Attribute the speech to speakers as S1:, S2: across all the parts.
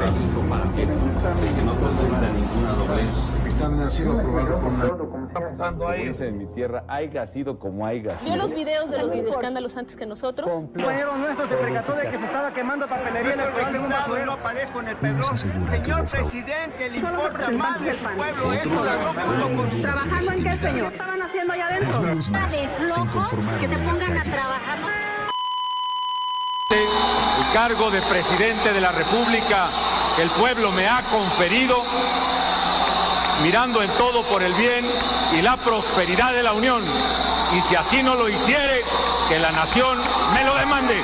S1: peligro para que no presenta ninguna doblez.
S2: Están siendo aprobados por una...
S3: Como dice en mi tierra, haiga sido como haiga sido.
S4: ¿Vio los videos de los videoescándalos antes que nosotros?
S5: Compañero nuestro se percató de que se estaba quemando papelería electoral de un basurero.
S6: No aparezco en el Pedrón. Señor presidente, le importa más de su pueblo eso,
S7: ¿Trabajando en qué, señor? ¿Estaban haciendo allá adentro?
S8: Que se pongan a trabajar.
S9: El cargo de presidente de la República que el pueblo me ha conferido, mirando en todo por el bien y la prosperidad de la Unión, y si así no lo hiciere, que la nación me lo demande.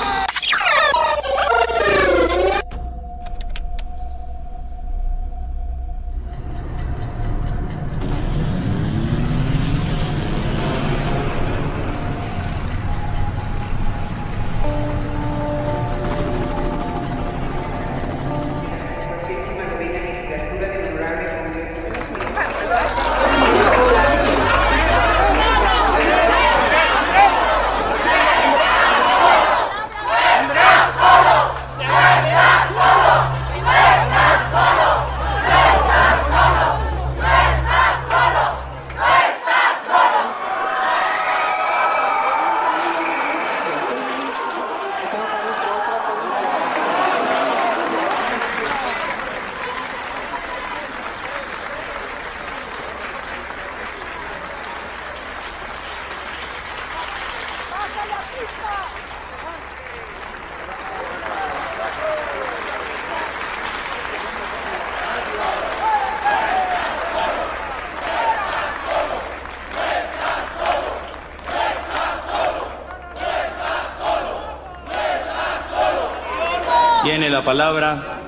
S10: Tiene la palabra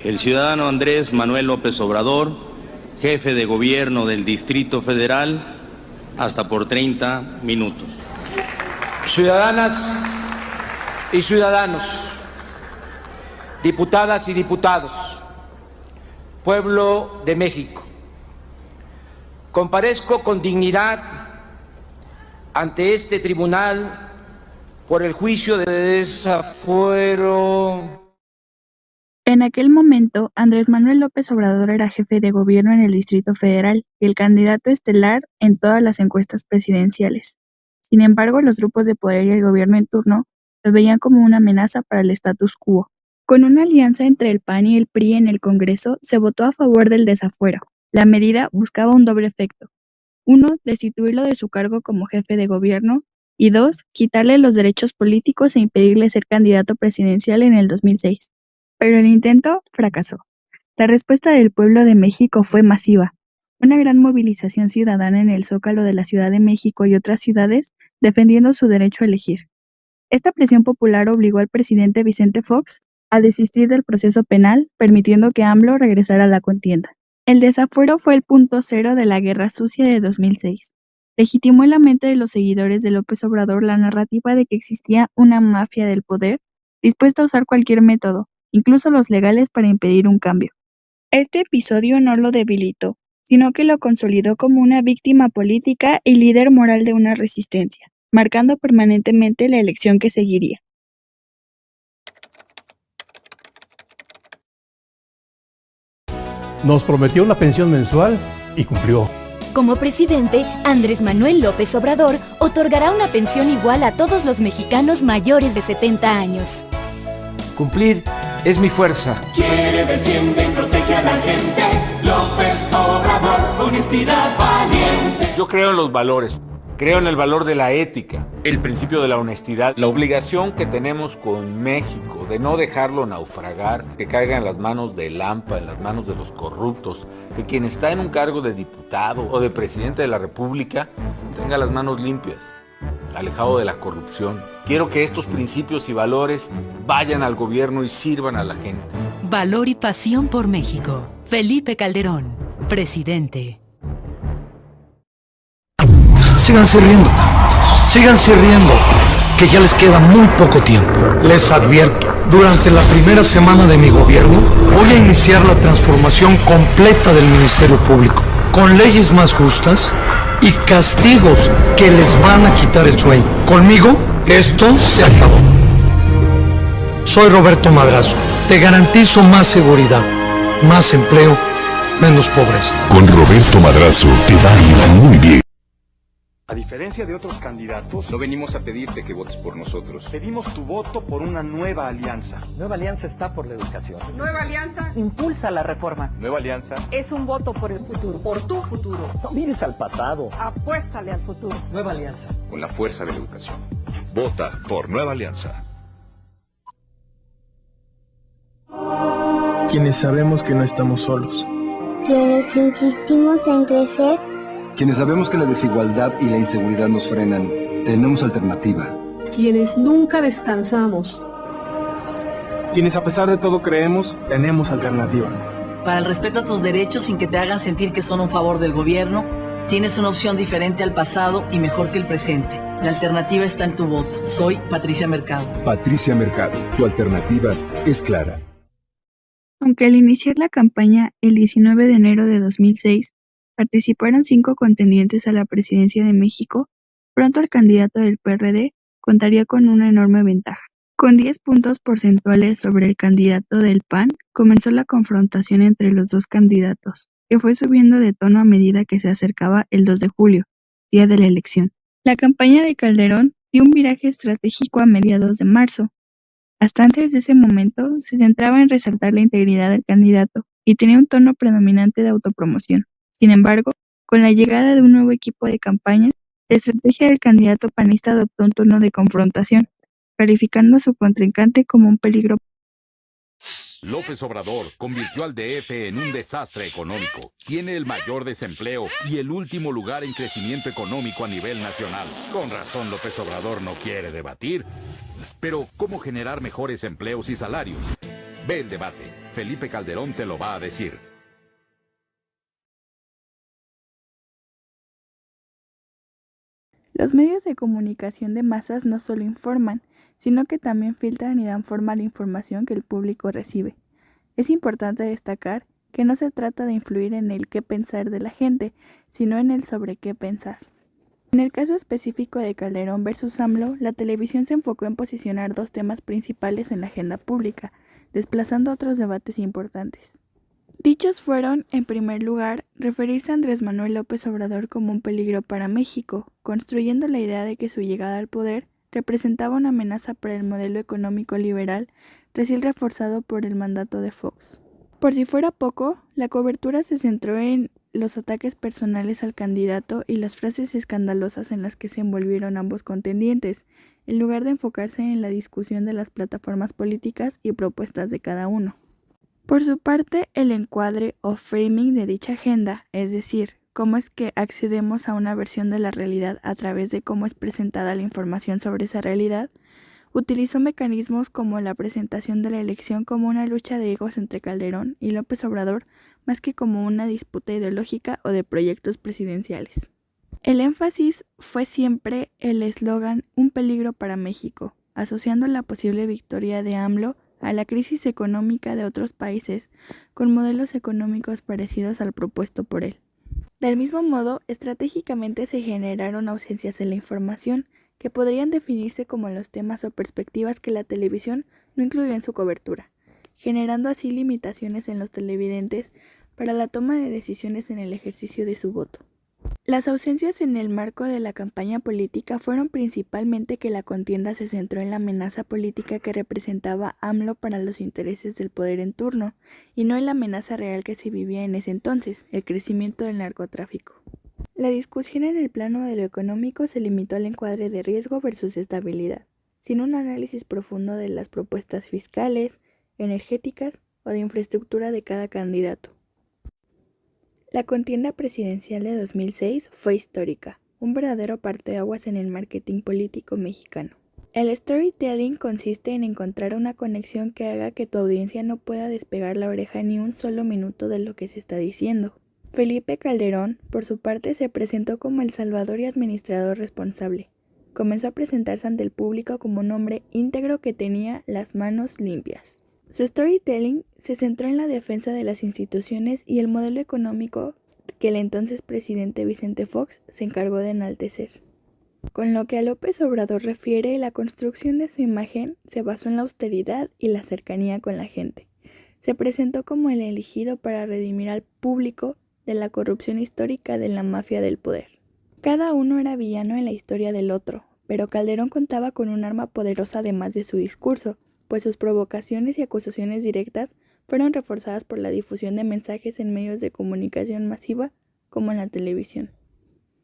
S10: el ciudadano Andrés Manuel López Obrador, jefe de gobierno del Distrito Federal, hasta por 30 minutos.
S11: Ciudadanas y ciudadanos, diputadas y diputados, pueblo de México, comparezco con dignidad ante este tribunal por el juicio de desafuero.
S12: En aquel momento, Andrés Manuel López Obrador era jefe de gobierno en el Distrito Federal y el candidato estelar en todas las encuestas presidenciales. Sin embargo, los grupos de poder y el gobierno en turno lo veían como una amenaza para el status quo. Con una alianza entre el PAN y el PRI en el Congreso, se votó a favor del desafuero. La medida buscaba un doble efecto. 1, destituirlo de su cargo como jefe de gobierno, y 2, quitarle los derechos políticos e impedirle ser candidato presidencial en el 2006. Pero el intento fracasó. La respuesta del pueblo de México fue masiva. Una gran movilización ciudadana en el Zócalo de la Ciudad de México y otras ciudades defendiendo su derecho a elegir. Esta presión popular obligó al presidente Vicente Fox a desistir del proceso penal, permitiendo que AMLO regresara a la contienda. El desafuero fue el punto cero de la Guerra Sucia de 2006. Legitimó en la mente de los seguidores de López Obrador la narrativa de que existía una mafia del poder dispuesta a usar cualquier método, incluso los legales, para impedir un cambio. Este episodio no lo debilitó, sino que lo consolidó como una víctima política y líder moral de una resistencia, marcando permanentemente la elección que seguiría.
S13: Nos prometió una pensión mensual y cumplió.
S14: Como presidente, Andrés Manuel López Obrador otorgará una pensión igual a todos los mexicanos mayores de 70 años.
S11: Cumplir es mi fuerza.
S15: Quiere, defiende y protege a la gente. López Obrador, honestidad valiente.
S9: Yo creo en los valores. Creo en el valor de la ética, el principio de la honestidad, la obligación que tenemos con México de no dejarlo naufragar, que caiga en las manos del AMPA, en las manos de los corruptos, que quien está en un cargo de diputado o de presidente de la República tenga las manos limpias, alejado de la corrupción. Quiero que estos principios y valores vayan al gobierno y sirvan a la gente.
S16: Valor y pasión por México. Felipe Calderón, presidente.
S17: Síganse riendo, que ya les queda muy poco tiempo. Les advierto, durante la primera semana de mi gobierno, voy a iniciar la transformación completa del Ministerio Público, con leyes más justas y castigos que les van a quitar el sueño. Conmigo, esto se acabó. Soy Roberto Madrazo. Te garantizo más seguridad, más empleo, menos pobreza.
S18: Con Roberto Madrazo te va a ir muy bien.
S19: A diferencia de otros candidatos, no venimos a pedirte que votes por nosotros. Pedimos tu voto por una nueva alianza.
S5: Nueva Alianza está por la educación.
S7: Nueva Alianza
S5: Impulsa la reforma.
S19: Nueva Alianza
S7: es un voto por el futuro, por tu futuro.
S5: No mires al pasado.
S7: Apuéstale al futuro.
S5: Nueva Alianza.
S19: con la fuerza de la educación.
S18: Vota por Nueva Alianza.
S2: Quienes sabemos que no estamos solos.
S8: Quienes insistimos en crecer.
S20: Quienes sabemos que la desigualdad y la inseguridad nos frenan, tenemos alternativa.
S7: Quienes nunca descansamos.
S2: Quienes a pesar de todo creemos, tenemos alternativa.
S21: Para el respeto a tus derechos sin que te hagan sentir que son un favor del gobierno, tienes una opción diferente al pasado y mejor que el presente. La alternativa está en tu voto. Soy Patricia Mercado.
S18: Patricia Mercado, tu alternativa es clara.
S12: Aunque al iniciar la campaña el 19 de enero de 2006 participaron 5 contendientes a la presidencia de México, pronto el candidato del PRD contaría con una enorme ventaja. Con 10 puntos porcentuales sobre el candidato del PAN, comenzó la confrontación entre los dos candidatos, que fue subiendo de tono a medida que se acercaba el 2 de julio, día de la elección. La campaña de Calderón dio un viraje estratégico a mediados de marzo. Hasta antes de ese momento, se centraba en resaltar la integridad del candidato y tenía un tono predominante de autopromoción. Sin embargo, con la llegada de un nuevo equipo de campaña, la estrategia del candidato panista adoptó un tono de confrontación, calificando a su contrincante como un peligro.
S9: López Obrador convirtió al DF en un desastre económico. Tiene el mayor desempleo y el último lugar en crecimiento económico a nivel nacional. Con razón López Obrador no quiere debatir. Pero, ¿cómo generar mejores empleos y salarios? Ve el debate. Felipe Calderón te lo va a decir.
S12: Los medios de comunicación de masas no solo informan, sino que también filtran y dan forma a la información que el público recibe. Es importante destacar que no se trata de influir en el qué pensar de la gente, sino en el sobre qué pensar. En el caso específico de Calderón versus AMLO, la televisión se enfocó en posicionar 2 temas principales en la agenda pública, desplazando otros debates importantes. Dichos fueron, en primer lugar, referirse a Andrés Manuel López Obrador como un peligro para México, construyendo la idea de que su llegada al poder representaba una amenaza para el modelo económico liberal, recién reforzado por el mandato de Fox. Por si fuera poco, la cobertura se centró en los ataques personales al candidato y las frases escandalosas en las que se envolvieron ambos contendientes, en lugar de enfocarse en la discusión de las plataformas políticas y propuestas de cada uno. Por su parte, el encuadre o framing de dicha agenda, es decir, cómo es que accedemos a una versión de la realidad a través de cómo es presentada la información sobre esa realidad, utilizó mecanismos como la presentación de la elección como una lucha de egos entre Calderón y López Obrador, más que como una disputa ideológica o de proyectos presidenciales. El énfasis fue siempre el eslogan "Un peligro para México", asociando la posible victoria de AMLO a la crisis económica de otros países con modelos económicos parecidos al propuesto por él. Del mismo modo, estratégicamente se generaron ausencias en la información que podrían definirse como los temas o perspectivas que la televisión no incluyó en su cobertura, generando así limitaciones en los televidentes para la toma de decisiones en el ejercicio de su voto. Las ausencias en el marco de la campaña política fueron principalmente que la contienda se centró en la amenaza política que representaba AMLO para los intereses del poder en turno, y no en la amenaza real que se vivía en ese entonces, el crecimiento del narcotráfico. La discusión en el plano de lo económico se limitó al encuadre de riesgo versus estabilidad, sin un análisis profundo de las propuestas fiscales, energéticas o de infraestructura de cada candidato. La contienda presidencial de 2006 fue histórica, un verdadero parteaguas en el marketing político mexicano. El storytelling consiste en encontrar una conexión que haga que tu audiencia no pueda despegar la oreja ni un solo minuto de lo que se está diciendo. Felipe Calderón, por su parte, se presentó como el salvador y administrador responsable. Comenzó a presentarse ante el público como un hombre íntegro que tenía las manos limpias. Su storytelling se centró en la defensa de las instituciones y el modelo económico que el entonces presidente Vicente Fox se encargó de enaltecer. Con lo que a López Obrador refiere, la construcción de su imagen se basó en la austeridad y la cercanía con la gente. Se presentó como el elegido para redimir al público de la corrupción histórica de la mafia del poder. Cada uno era villano en la historia del otro, pero Calderón contaba con un arma poderosa además de su discurso, pues sus provocaciones y acusaciones directas fueron reforzadas por la difusión de mensajes en medios de comunicación masiva como en la televisión.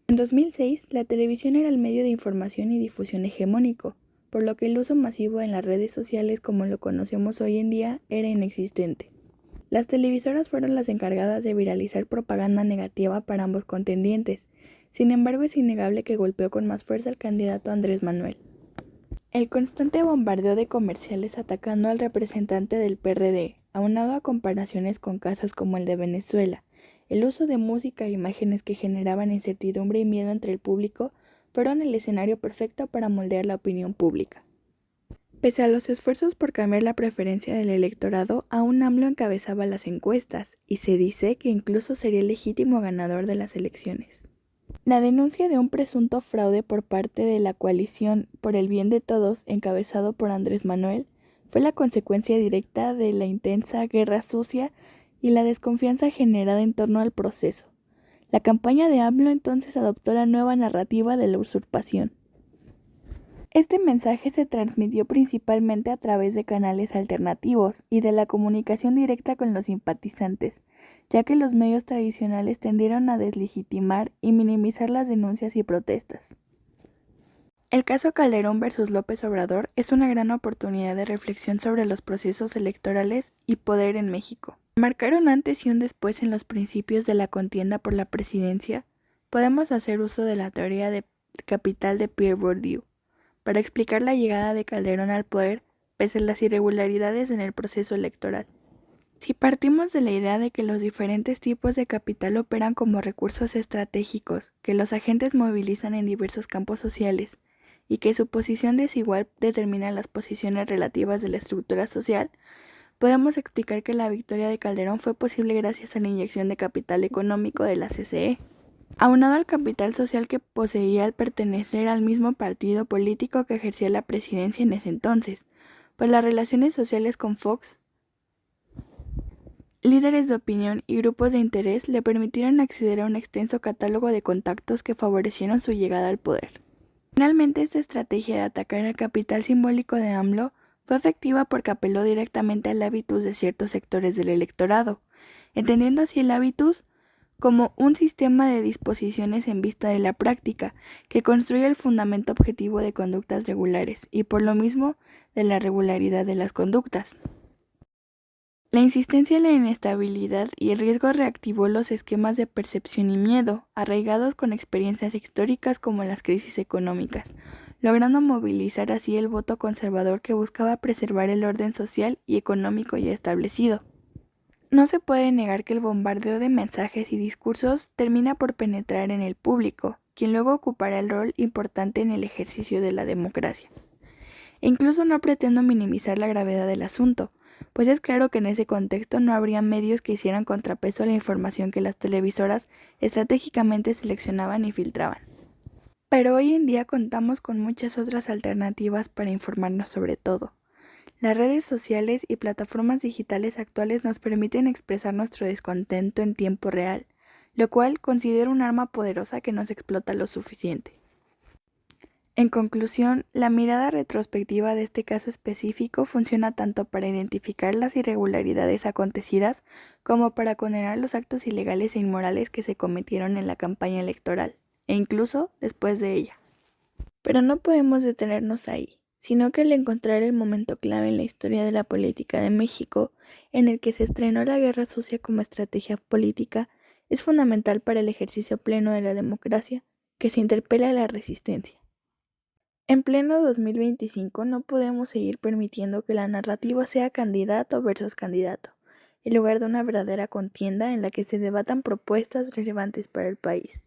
S12: En 2006, la televisión era el medio de información y difusión hegemónico, por lo que el uso masivo en las redes sociales como lo conocemos hoy en día era inexistente. Las televisoras fueron las encargadas de viralizar propaganda negativa para ambos contendientes. Sin embargo, es innegable que golpeó con más fuerza al candidato Andrés Manuel. El constante bombardeo de comerciales atacando al representante del PRD, aunado a comparaciones con casos como el de Venezuela, el uso de música e imágenes que generaban incertidumbre y miedo entre el público, fueron el escenario perfecto para moldear la opinión pública. Pese a los esfuerzos por cambiar la preferencia del electorado, aún AMLO encabezaba las encuestas, y se dice que incluso sería el legítimo ganador de las elecciones. La denuncia de un presunto fraude por parte de la coalición por el bien de todos, encabezado por Andrés Manuel, fue la consecuencia directa de la intensa guerra sucia y la desconfianza generada en torno al proceso. La campaña de AMLO entonces adoptó la nueva narrativa de la usurpación. Este mensaje se transmitió principalmente a través de canales alternativos y de la comunicación directa con los simpatizantes, ya que los medios tradicionales tendieron a deslegitimar y minimizar las denuncias y protestas. El caso Calderón versus López Obrador es una gran oportunidad de reflexión sobre los procesos electorales y poder en México. Marcaron antes y un después en los principios de la contienda por la presidencia. Podemos hacer uso de la teoría de capital de Pierre Bourdieu para explicar la llegada de Calderón al poder pese a las irregularidades en el proceso electoral. Si partimos de la idea de que los diferentes tipos de capital operan como recursos estratégicos que los agentes movilizan en diversos campos sociales y que su posición desigual determina las posiciones relativas de la estructura social, podemos explicar que la victoria de Calderón fue posible gracias a la inyección de capital económico de la CCE, aunado al capital social que poseía al pertenecer al mismo partido político que ejercía la presidencia en ese entonces, pues las relaciones sociales con Fox, líderes de opinión y grupos de interés le permitieron acceder a un extenso catálogo de contactos que favorecieron su llegada al poder. Finalmente, esta estrategia de atacar el capital simbólico de AMLO fue efectiva porque apeló directamente al hábitus de ciertos sectores del electorado, entendiendo así el hábitus como un sistema de disposiciones en vista de la práctica que construye el fundamento objetivo de conductas regulares y por lo mismo de la regularidad de las conductas. La insistencia en la inestabilidad y el riesgo reactivó los esquemas de percepción y miedo, arraigados con experiencias históricas como las crisis económicas, logrando movilizar así el voto conservador que buscaba preservar el orden social y económico ya establecido. No se puede negar que el bombardeo de mensajes y discursos termina por penetrar en el público, quien luego ocupará el rol importante en el ejercicio de la democracia. E incluso no pretendo minimizar la gravedad del asunto, pues es claro que en ese contexto no habría medios que hicieran contrapeso a la información que las televisoras estratégicamente seleccionaban y filtraban. Pero hoy en día contamos con muchas otras alternativas para informarnos sobre todo. Las redes sociales y plataformas digitales actuales nos permiten expresar nuestro descontento en tiempo real, lo cual considero un arma poderosa que nos explota lo suficiente. En conclusión, la mirada retrospectiva de este caso específico funciona tanto para identificar las irregularidades acontecidas como para condenar los actos ilegales e inmorales que se cometieron en la campaña electoral, e incluso después de ella. Pero no podemos detenernos ahí, sino que al encontrar el momento clave en la historia de la política de México, en el que se estrenó la guerra sucia como estrategia política, es fundamental para el ejercicio pleno de la democracia que se interpela a la resistencia. En pleno 2025 no podemos seguir permitiendo que la narrativa sea candidato versus candidato, en lugar de una verdadera contienda en la que se debatan propuestas relevantes para el país.